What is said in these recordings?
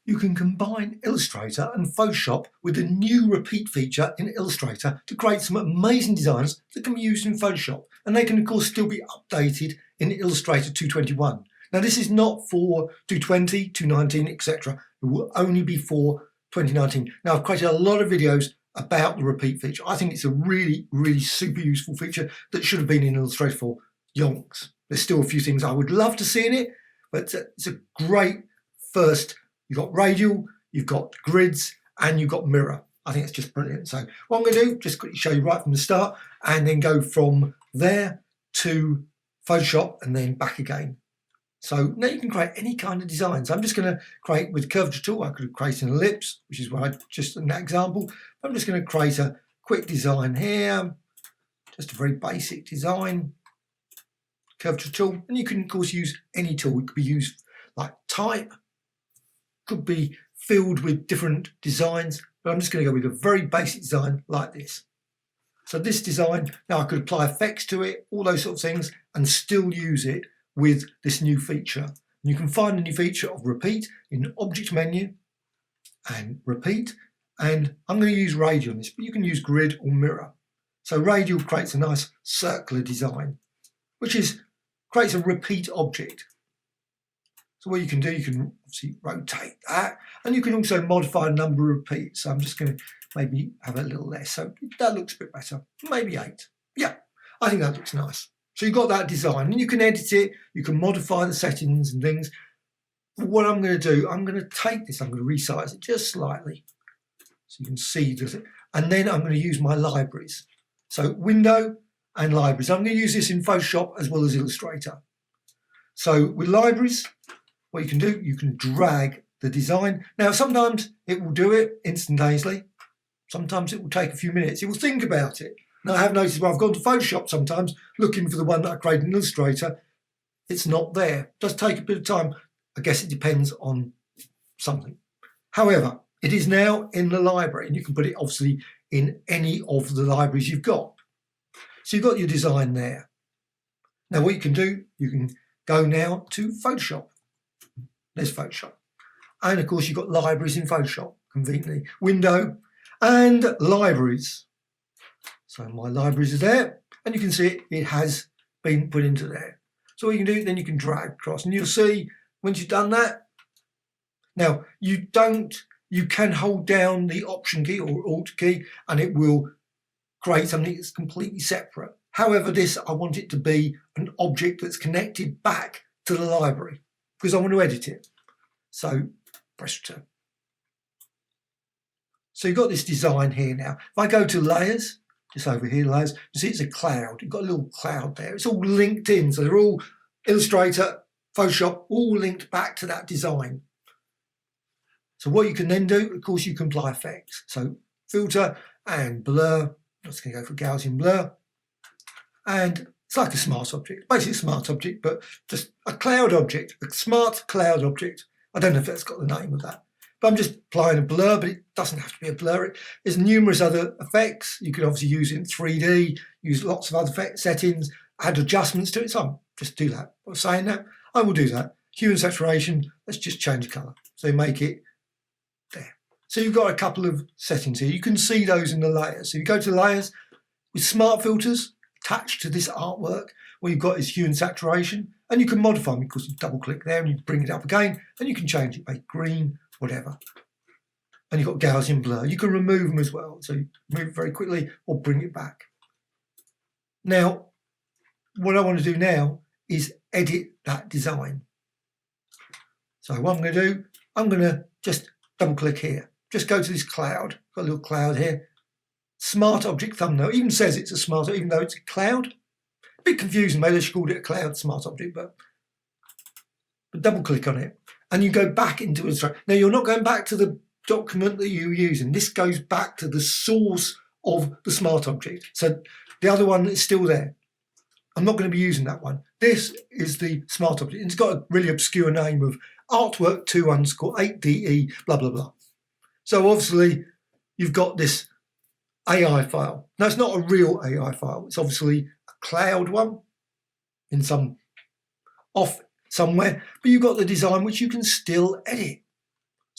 You can combine Illustrator and Photoshop with the new repeat feature in Illustrator to create some amazing designs that can be used in Photoshop, and they can of course still be updated in Illustrator 2.21. Now this is not for 2.20, 2.19, etc. It will only be for 2019. Now I've created a lot of videos about the repeat feature. I think it's a really super useful feature that should have been in Illustrator for yonks. There's still a few things I would love to see in it, but it's a great first. You've got Radial, you've got grids, and you've got mirror. I think it's just brilliant. So what I'm going to do, just quickly show you right from the start, and then go from there to Photoshop and then back again. So now you can create any kind of designs. I'm just going to create with the curvature tool. I could create an ellipse, which is what I just in that example. I'm just going to create a quick design here, just a very basic design. Curvature tool, and you can of course use any tool. It could be used like type, could be filled with different designs, but I'm just going to go with a very basic design like this. So this design, now I could apply effects to it, all those sort of things, and still use it with this new feature. And you can find the new feature of repeat in object menu and repeat, and I'm going to use Radial on this, but you can use grid or mirror. So Radial creates a nice circular design, which creates a repeat object. So what you can do, you can obviously rotate that, and you can also modify a number of repeats. So I'm just going to maybe have a little less. So that looks a bit better. Maybe 8. Yeah, I think that looks nice. So you've got that design, and you can edit it. You can modify the settings and things. But what I'm going to do, I'm going to take this, I'm going to resize it just slightly, so you can see, does it? And then I'm going to use my libraries. So window and libraries. I'm going to use this in Photoshop as well as Illustrator. So with libraries, what you can do, you can drag the design. Now sometimes it will do it instantaneously. Sometimes it will take a few minutes. It will think about it. Now I have noticed when I've gone to Photoshop sometimes looking for the one that I created in Illustrator, it's not there. It does take a bit of time. I guess it depends on something. However, it is now in the library, and you can put it obviously in any of the libraries you've got. So you've got your design there. Now what you can do, you can go now to Photoshop. There's Photoshop. And of course you've got libraries in Photoshop, conveniently. Window and libraries. So my libraries are there, and you can see it has been put into there. So what you can do, then you can drag across, and you'll see once you've done that. Now you can hold down the Option key or Alt key, and it will create something that's completely separate. However, this, I want it to be an object that's connected back to the library because I want to edit it. So press return. So you've got this design here now. If I go to layers, just over here, layers, you see it's a cloud. You've got a little cloud there. It's all linked in. So they're all Illustrator, Photoshop, all linked back to that design. So what you can then do, of course, you can apply effects. So filter and blur. I'm just going to go for Gaussian blur. And it's like a smart object, basically a smart object, but just a cloud object, a smart cloud object. I don't know if that's got the name of that, but I'm just applying a blur, but it doesn't have to be a blur. There's numerous other effects. You can obviously use it in 3D, use lots of other settings, add adjustments to it. So I'll just do that. I'm saying that, I will do that. Hue and saturation, let's just change the color. So make it there. So you've got a couple of settings here. You can see those in the layers. So you go to layers with smart filters attached to this artwork. What you've got is hue and saturation, and you can modify them because you double click there and you bring it up again, and you can change it, make green, whatever. And you've got Gaussian blur. You can remove them as well. So you move it very quickly or bring it back. Now, what I want to do now is edit that design. So what I'm going to do, I'm going to just double click here. Just go to this cloud. Got a little cloud here. Smart object thumbnail. It even says it's a smart, even though it's a cloud. A bit confusing. Maybe they should call it a cloud smart object, but double click on it, and you go back into Illustrator. Now you're not going back to the document that you're using. This goes back to the source of the smart object. So the other one is still there. I'm not going to be using that one. This is the smart object. It's got a really obscure name of artwork 2_8DE blah blah blah. So obviously you've got this AI file. Now it's not a real AI file. It's obviously a cloud one in some off somewhere, but you've got the design which you can still edit.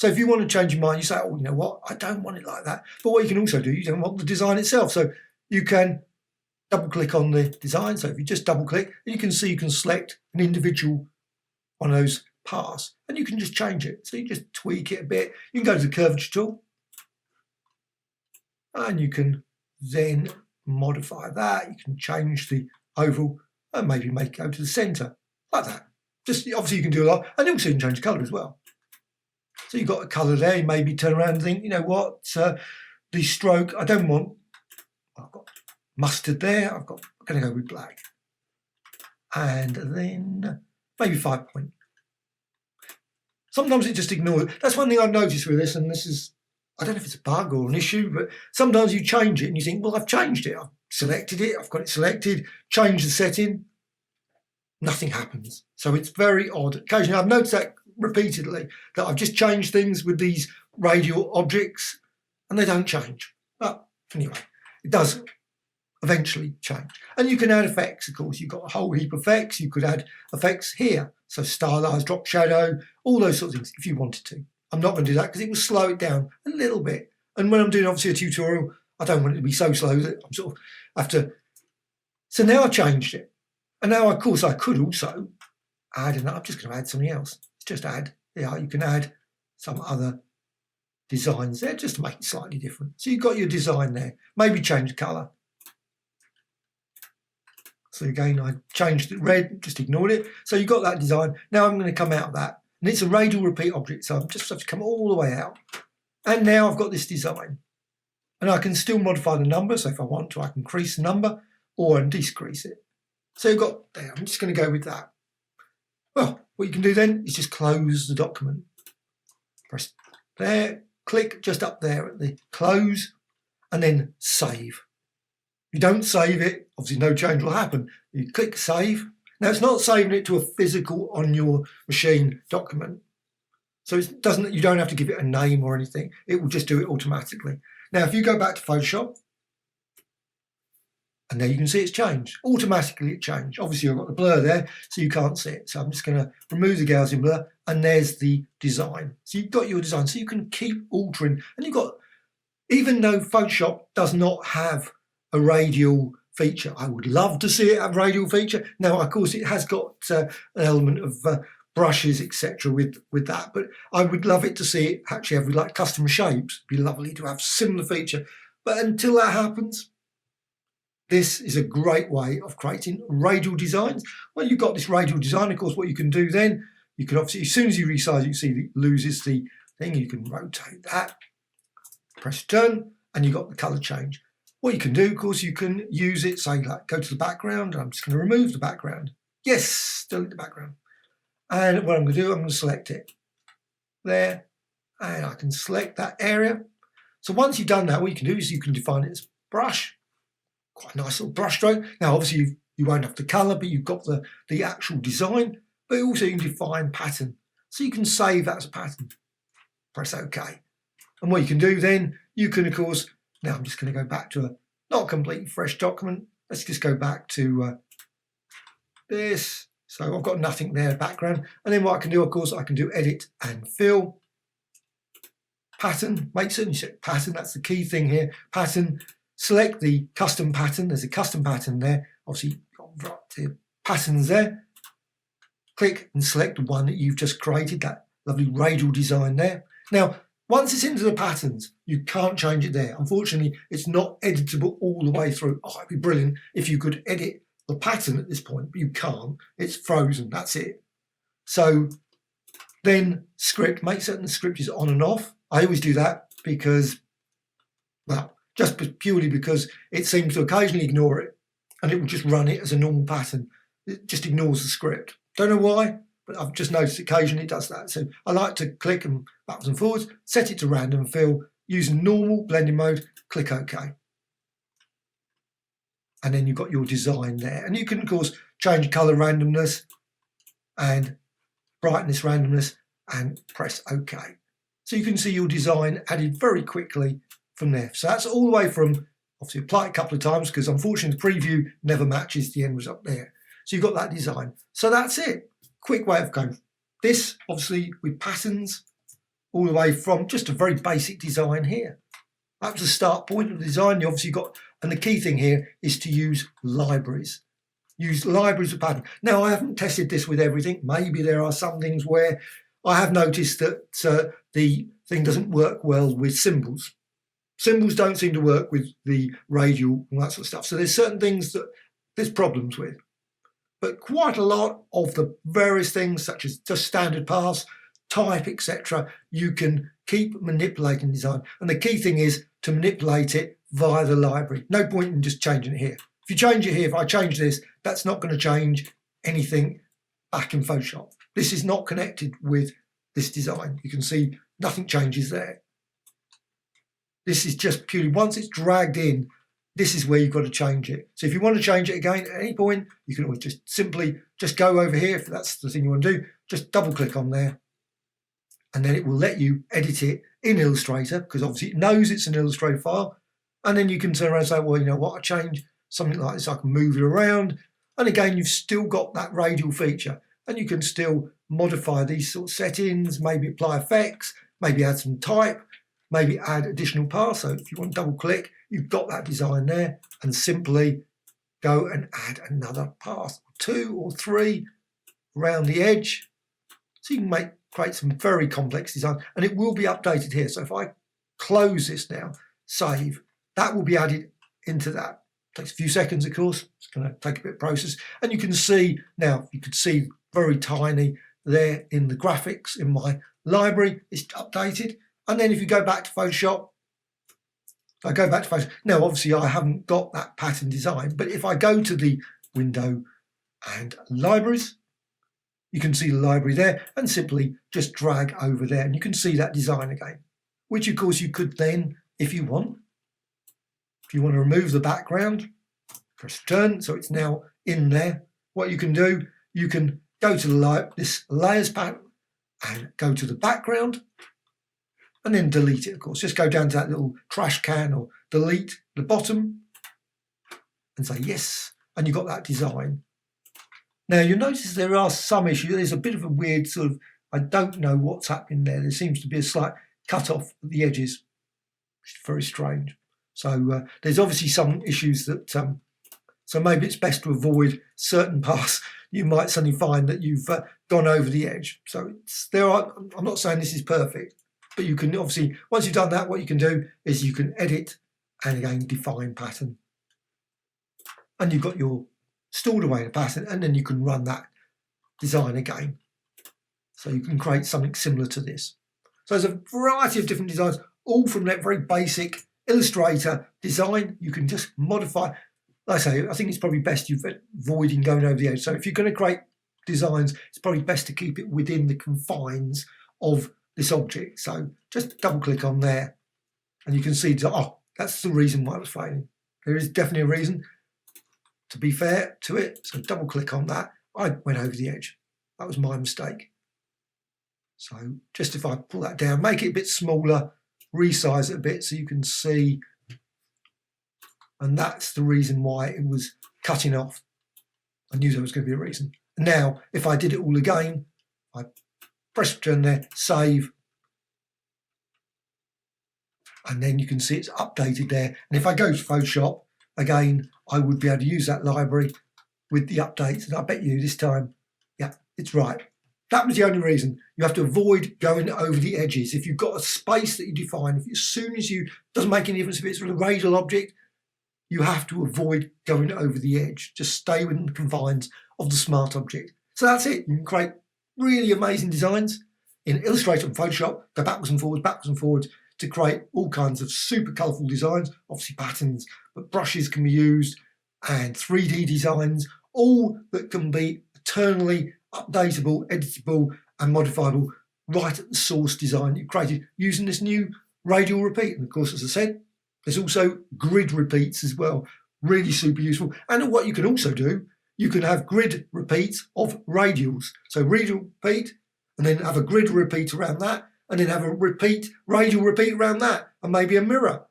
So if you want to change your mind, you say, oh, you know what, I don't want it like that. But what you can also do, you don't want the design itself. So you can double click on the design. So if you just double click, you can see you can select an individual one of those paths and you can just change it. So you just tweak it a bit. You can go to the curvature tool and you can then modify that. You can change the oval and maybe make it go to the center like that. Just obviously you can do a lot, and also you can change the colour as well. So you've got a colour there. You maybe turn around and think, you know what, the stroke, I don't want, I've got mustard there. I'm going to go with black, and then maybe 5 point. Sometimes it just ignores it. That's one thing I've noticed with this, and this is, I don't know if it's a bug or an issue, but sometimes you change it and you think, well, I've changed it. I've selected it. I've got it selected, changed the setting. Nothing happens. So it's very odd. Occasionally, I've noticed that repeatedly, that I've just changed things with these radial objects and they don't change. But anyway, it does eventually change. And you can add effects, of course. You've got a whole heap of effects. You could add effects here. So stylized, drop shadow, all those sorts of things if you wanted to. I'm not going to do that because it will slow it down a little bit. And when I'm doing obviously a tutorial, I don't want it to be so slow that I'm sort of have to. So now I've changed it. And now, of course, I could also add, and I'm just going to add something else. Just add, yeah, you can add some other designs there just to make it slightly different. So you've got your design there. Maybe change the colour. So again, I changed it red, just ignored it. So you've got that design. Now I'm going to come out of that. And it's a radial repeat object, so I'm just have to come all the way out. And now I've got this design. And I can still modify the number. So if I want to, I can increase the number or decrease it. So you've got there. I'm just going to go with that. Well, what you can do then is just close the document. Press there, click just up there at the close, and then save. If you don't save it, obviously no change will happen. You click save. Now it's not saving it to a physical on your machine document. So it doesn't, you don't have to give it a name or anything. It will just do it automatically. Now if you go back to Photoshop, and there you can see it's changed. Automatically it changed. Obviously I've got the blur there, so you can't see it. So I'm just going to remove the Gaussian blur, and there's the design. So you've got your design. So you can keep altering. And you've got, even though Photoshop does not have a radial feature, I would love to see it have a radial feature. Now, of course, it has got an element of brushes, etc. with that. But I would love it to see it actually have like custom shapes. It'd be lovely to have similar feature. But until that happens, this is a great way of creating radial designs. Well, you've got this radial design, of course, what you can do then, you can obviously, as soon as you resize, you see it loses the thing, you can rotate that, press done, and you've got the color change. What you can do, of course, you can use it, say, like, go to the background, and I'm just going to remove the background. Yes, delete the background. And what I'm going to do, I'm going to select it there, and I can select that area. So once you've done that, what you can do is you can define it as brush. Quite a nice little brush stroke. Now, obviously, you won't have the colour, but you've got the actual design. But also, you can define pattern. So you can save that as a pattern. Press OK. And what you can do then, you can, of course, now I'm just going to go back to a not completely fresh document. Let's just go back to this. So I've got nothing there, background. And then what I can do, of course, I can do edit and fill. Pattern, make certain you set pattern. That's the key thing here. Pattern. Select the custom pattern. There's a custom pattern there. Obviously, got the patterns there. Click and select the one that you've just created, that lovely radial design there. Now, once it's into the patterns, you can't change it there. Unfortunately, it's not editable all the way through. Oh, it'd be brilliant if you could edit the pattern at this point, but you can't. It's frozen. That's it. So then script, make certain the script is on and off. I always do that because, well, just purely because it seems to occasionally ignore it and it will just run it as a normal pattern. It just ignores the script. Don't know why, but I've just noticed occasionally it does that. So I like to click and backwards and forwards, set it to random fill, use normal blending mode, click OK. And then you've got your design there. And you can, of course, change colour randomness and brightness randomness and press OK. So you can see your design added very quickly from there. So that's all the way from, obviously apply it a couple of times because unfortunately the preview never matches the end result there. So you've got that design. So that's it. Quick way of going. This, obviously, with patterns, all the way from just a very basic design here. That was the start point of the design. You obviously got, and the key thing here is to use libraries. Use libraries of pattern. Now, I haven't tested this with everything. Maybe there are some things where I have noticed that the thing doesn't work well with symbols. Symbols don't seem to work with the radial and that sort of stuff. So there's certain things that there's problems with. But quite a lot of the various things, such as just standard pass, type, etc., you can keep manipulating design. And the key thing is to manipulate it via the library. No point in just changing it here. If you change it here, if I change this, that's not going to change anything back in Photoshop. This is not connected with this design. You can see nothing changes there. This is just purely, once it's dragged in, this is where you've got to change it. So if you want to change it again at any point, you can always just simply just go over here, if that's the thing you want to do, just double click on there. And then it will let you edit it in Illustrator, because obviously it knows it's an Illustrator file. And then you can turn around and say, well, you know what, I change something like this, I can move it around. And again, you've still got that radial feature, and you can still modify these sort of settings, maybe apply effects, maybe add some type, maybe add additional paths. So if you want to double click, you've got that design there, and simply go and add another path, 2 or 3 around the edge. So you can create some very complex design, and it will be updated here. So if I close this now, save, that will be added into that. It takes a few seconds, of course. It's going to take a bit of process. And you can see now, you could see very tiny there in the graphics in my library. It's updated. And then if you go back to Photoshop, now obviously I haven't got that pattern design, but if I go to the window and libraries, you can see the library there, and simply just drag over there, and you can see that design again, which of course you could then, if you want to remove the background, press return, so it's now in there. What you can do, you can go to this layers pattern and go to the background, and then delete it, of course. Just go down to that little trash can or delete the bottom and say yes, and you've got that design. Now you'll notice there are some issues. There's a bit of a weird sort of, I don't know what's happening there. There seems to be a slight cut off at the edges, which is very strange. So there's obviously some issues that, so maybe it's best to avoid certain paths. You might suddenly find that you've gone over the edge. So I'm not saying this is perfect, but you can obviously, once you've done that, what you can do is you can edit and again define pattern. And you've got your stored away the pattern, and then you can run that design again. So you can create something similar to this. So there's a variety of different designs, all from that very basic Illustrator design. You can just modify. Like I say, I think it's probably best you're avoiding going over the edge. So if you're going to create designs, it's probably best to keep it within the confines of this object. So just double click on there, and you can see, oh, that's the reason why it was failing. There is definitely a reason, to be fair to it. So double click on that. I went over the edge. That was my mistake. So just if I pull that down, make it a bit smaller, resize it a bit so you can see. And that's the reason why it was cutting off. I knew there was going to be a reason. Now, if I did it all again, I press return there, save. And then you can see it's updated there. And if I go to Photoshop, again, I would be able to use that library with the updates. And I bet you this time, yeah, it's right. That was the only reason. You have to avoid going over the edges. If you've got a space that you define, as soon as you, doesn't make any difference if it's a radial object, you have to avoid going over the edge. Just stay within the confines of the smart object. So that's it. You can create really amazing designs in Illustrator and Photoshop, go backwards and forwards to create all kinds of super colourful designs, obviously patterns, but brushes can be used, and 3D designs, all that can be eternally updatable, editable and modifiable right at the source design you created using this new radial repeat. And of course, as I said, there's also grid repeats as well, really super useful. And what you can also do, you can have grid repeats of radials. So radial repeat, and then have a grid repeat around that, and then have a radial repeat around that, and maybe a mirror.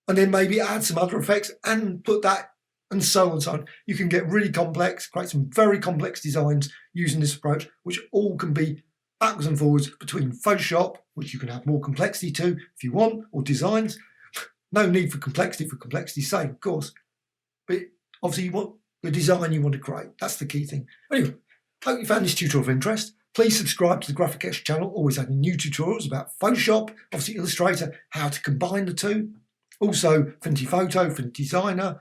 And then maybe add some other effects and put that, and so on and so on. You can get really complex, create some very complex designs using this approach, which all can be backwards and forwards between Photoshop, which you can add more complexity to if you want, or designs. No need for complexity's sake, of course. But obviously you want the design you want to create. That's the key thing. Anyway, hope you found this tutorial of interest. Please subscribe to the Graphicxtras channel, always adding new tutorials about Photoshop, obviously Illustrator, how to combine the two. Also Affinity Photo, Affinity Designer,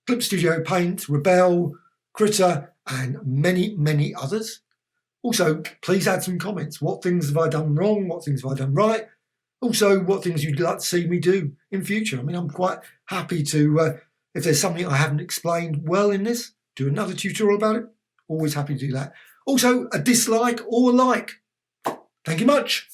Clip Studio Paint, Radial, Critter, and many, many others. Also, please add some comments. What things have I done wrong? What things have I done right? Also, what things you'd like to see me do in future. I mean, I'm quite happy to, if there's something I haven't explained well in this, do another tutorial about it. Always happy to do that. Also, a dislike or a like. Thank you much.